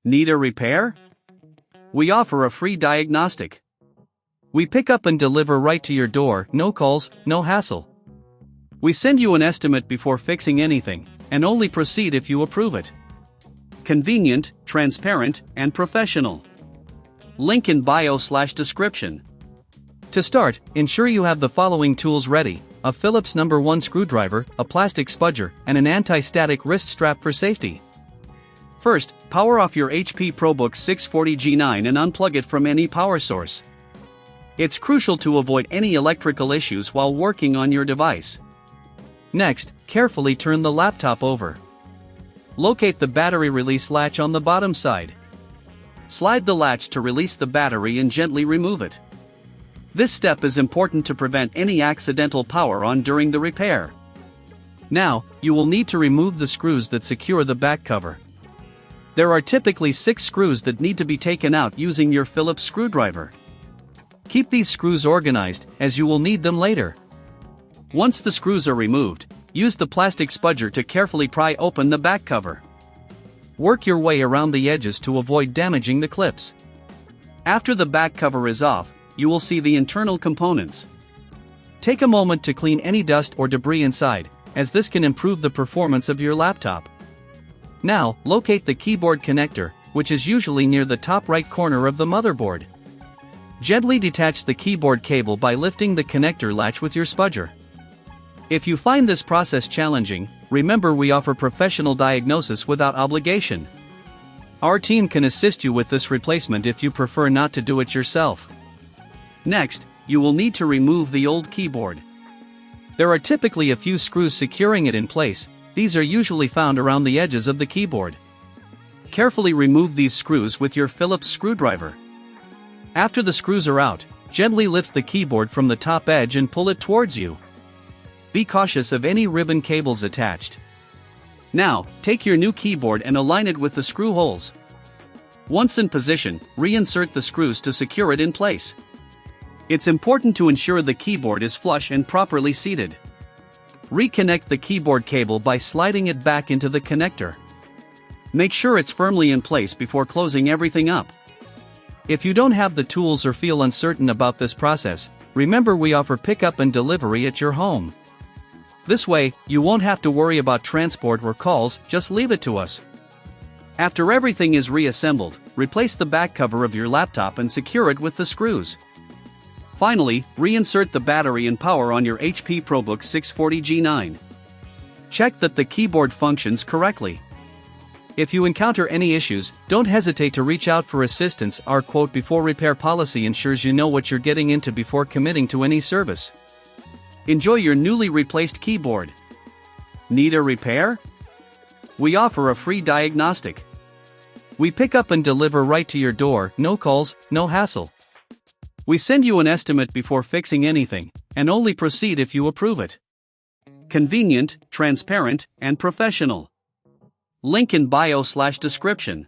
Need a repair? We offer a free diagnostic. We pick up and deliver right to your door, no calls, no hassle. We send you an estimate before fixing anything, and only proceed if you approve it. Convenient, transparent, and professional. Link in bio/description. To start, ensure you have the following tools ready: a Phillips No. 1 screwdriver, a plastic spudger, and an anti-static wrist strap for safety. First, power off your HP ProBook 640G9 and unplug it from any power source. It's crucial to avoid any electrical issues while working on your device. Next, carefully turn the laptop over. Locate the battery release latch on the bottom side. Slide the latch to release the battery and gently remove it. This step is important to prevent any accidental power on during the repair. Now, you will need to remove the screws that secure the back cover. There are typically 6 screws that need to be taken out using your Phillips screwdriver. Keep these screws organized, as you will need them later. Once the screws are removed, use the plastic spudger to carefully pry open the back cover. Work your way around the edges to avoid damaging the clips. After the back cover is off, you will see the internal components. Take a moment to clean any dust or debris inside, as this can improve the performance of your laptop. Now, locate the keyboard connector, which is usually near the top right corner of the motherboard. Gently detach the keyboard cable by lifting the connector latch with your spudger. If you find this process challenging, remember we offer professional diagnosis without obligation. Our team can assist you with this replacement if you prefer not to do it yourself. Next, you will need to remove the old keyboard. There are typically a few screws securing it in place. These are usually found around the edges of the keyboard. Carefully remove these screws with your Phillips screwdriver. After the screws are out, gently lift the keyboard from the top edge and pull it towards you. Be cautious of any ribbon cables attached. Now, take your new keyboard and align it with the screw holes. Once in position, reinsert the screws to secure it in place. It's important to ensure the keyboard is flush and properly seated. Reconnect the keyboard cable by sliding it back into the connector. Make sure it's firmly in place before closing everything up. If you don't have the tools or feel uncertain about this process, remember we offer pickup and delivery at your home. This way, you won't have to worry about transport or calls, just leave it to us. After everything is reassembled, replace the back cover of your laptop and secure it with the screws. Finally, reinsert the battery and power on your HP ProBook 640G9. Check that the keyboard functions correctly. If you encounter any issues, don't hesitate to reach out for assistance. Our quote before repair policy ensures you know what you're getting into before committing to any service. Enjoy your newly replaced keyboard. Need a repair? We offer a free diagnostic. We pick up and deliver right to your door, no calls, no hassle. We send you an estimate before fixing anything, and only proceed if you approve it. Convenient, transparent, and professional. Link in bio/description.